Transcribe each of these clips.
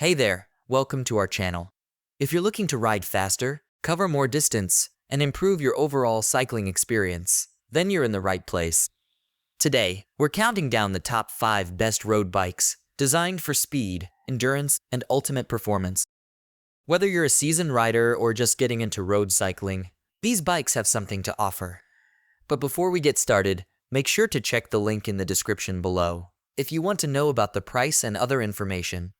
Hey there, welcome to our channel. If you're looking to ride faster, cover more distance, and improve your overall cycling experience, then you're in the right place. Today, we're counting down the top 5 best road bikes designed for speed, endurance, and ultimate performance. Whether you're a seasoned rider or just getting into road cycling, these bikes have something to offer. But before we get started, make sure to check the link in the description below if you want to know about the price and other information.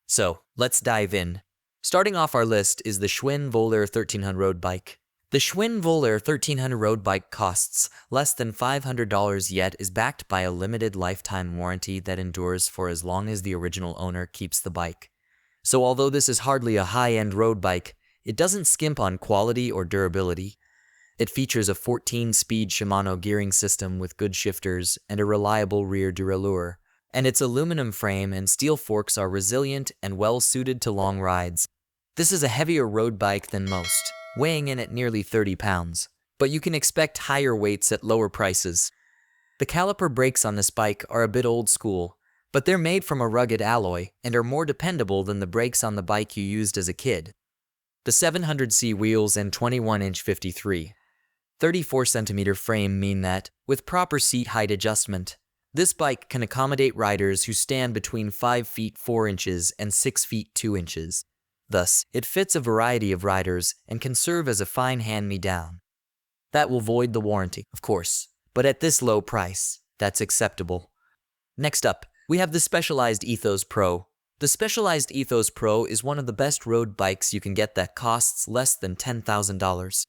So, let's dive in. Starting off our list is the Schwinn Volare 1300 road bike. The Schwinn Volare 1300 road bike costs less than $500 yet is backed by a limited lifetime warranty that endures for as long as the original owner keeps the bike. So although this is hardly a high-end road bike, it doesn't skimp on quality or durability. It features a 14-speed Shimano gearing system with good shifters and a reliable rear derailleur, and its aluminum frame and steel forks are resilient and well-suited to long rides. This is a heavier road bike than most, weighing in at nearly 30 pounds, but you can expect higher weights at lower prices. The caliper brakes on this bike are a bit old school, but they're made from a rugged alloy and are more dependable than the brakes on the bike you used as a kid. The 700C wheels and 21-inch 34cm frame mean that, with proper seat height adjustment, this bike can accommodate riders who stand between 5 feet 4 inches and 6 feet 2 inches. Thus, it fits a variety of riders and can serve as a fine hand-me-down. That will void the warranty, of course, but at this low price, that's acceptable. Next up, we have the Specialized Aethos Pro. The Specialized Aethos Pro is one of the best road bikes you can get that costs less than $10,000.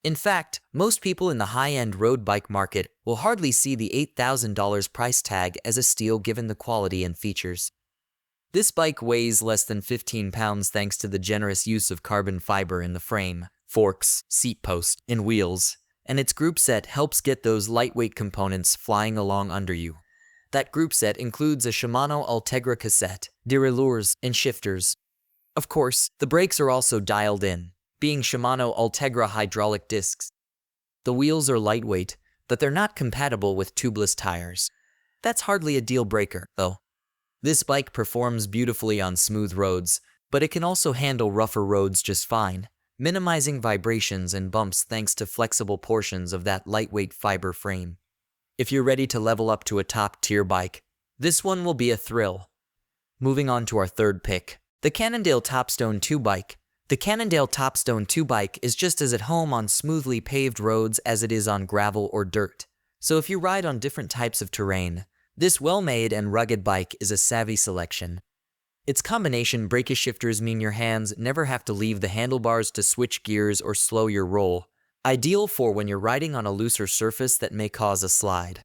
In fact, most people in the high-end road bike market will hardly see the $8,000 price tag as a steal given the quality and features. This bike weighs less than 15 pounds thanks to the generous use of carbon fiber in the frame, forks, seat post, and wheels, and its group set helps get those lightweight components flying along under you. That group set includes a Shimano Ultegra cassette, derailleurs, and shifters. Of course, the brakes are also dialed in, being Shimano Ultegra hydraulic discs. The wheels are lightweight, but they're not compatible with tubeless tires. That's hardly a deal breaker, though. This bike performs beautifully on smooth roads, but it can also handle rougher roads just fine, minimizing vibrations and bumps thanks to flexible portions of that lightweight fiber frame. If you're ready to level up to a top-tier bike, this one will be a thrill. Moving on to our third pick, the Cannondale Topstone 2 bike. The Cannondale Topstone 2 bike is just as at home on smoothly paved roads as it is on gravel or dirt. So if you ride on different types of terrain, this well-made and rugged bike is a savvy selection. Its combination brake shifters mean your hands never have to leave the handlebars to switch gears or slow your roll, ideal for when you're riding on a looser surface that may cause a slide.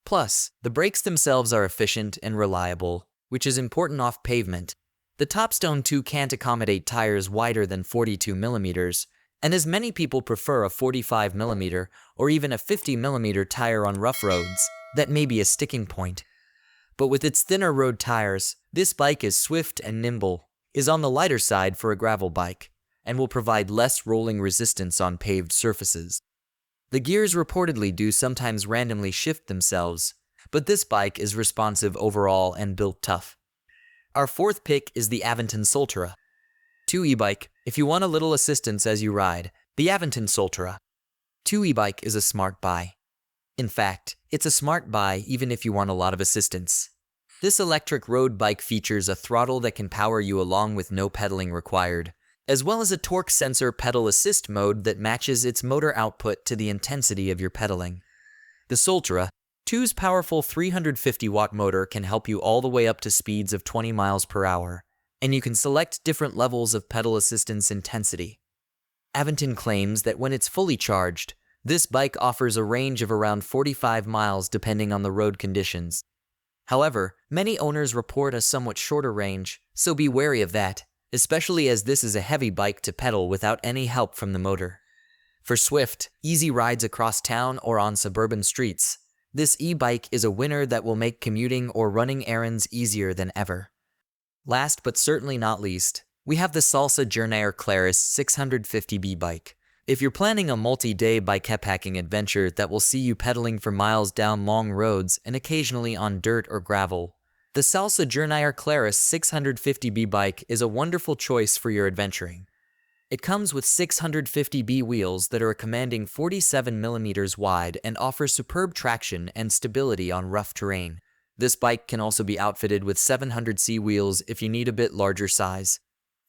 Plus, the brakes themselves are efficient and reliable, which is important off pavement. The Topstone 2 can't accommodate tires wider than 42mm, and as many people prefer a 45mm or even a 50mm tire on rough roads, that may be a sticking point. But with its thinner road tires, this bike is swift and nimble, is on the lighter side for a gravel bike, and will provide less rolling resistance on paved surfaces. The gears reportedly do sometimes randomly shift themselves, but this bike is responsive overall and built tough. Our fourth pick is the Aventon Salsa 2 e-bike. If you want a little assistance as you ride, the Aventon Salsa 2 e-bike is a smart buy. In fact, it's a smart buy even if you want a lot of assistance. This electric road bike features a throttle that can power you along with no pedaling required, as well as a torque sensor pedal assist mode that matches its motor output to the intensity of your pedaling. The Salsa 2's powerful 350-watt motor can help you all the way up to speeds of 20 miles per hour, and you can select different levels of pedal assistance intensity. Aventon claims that when it's fully charged, this bike offers a range of around 45 miles depending on the road conditions. However, many owners report a somewhat shorter range, so be wary of that, especially as this is a heavy bike to pedal without any help from the motor. For swift, easy rides across town or on suburban streets, this e-bike is a winner that will make commuting or running errands easier than ever. Last but certainly not least, we have the Salsa Journair Claris 650B bike. If you're planning a multi-day bikepacking adventure that will see you pedaling for miles down long roads and occasionally on dirt or gravel, The Salsa Journair Claris 650B bike is a wonderful choice for your adventuring. It comes with 650B wheels that are a commanding 47mm wide and offers superb traction and stability on rough terrain. This bike can also be outfitted with 700C wheels if you need a bit larger size.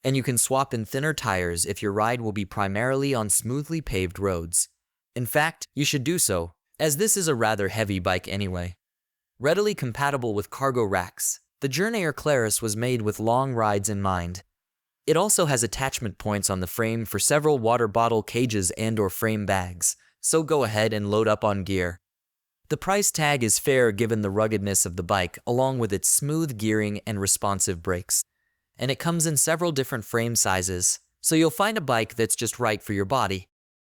And you can swap in thinner tires if your ride will be primarily on smoothly paved roads. In fact, you should do so, as this is a rather heavy bike anyway. Readily compatible with cargo racks, the Journair Claris was made with long rides in mind. It also has attachment points on the frame for several water bottle cages and/or frame bags, so go ahead and load up on gear. The price tag is fair given the ruggedness of the bike along with its smooth gearing and responsive brakes. And it comes in several different frame sizes, so you'll find a bike that's just right for your body.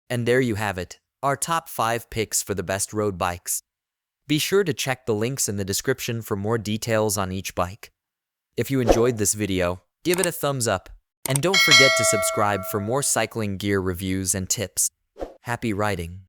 And there you have it, our top 5 picks for the best road bikes. Be sure to check the links in the description for more details on each bike. If you enjoyed this video, give it a thumbs up, and don't forget to subscribe for more cycling gear reviews and tips. Happy riding!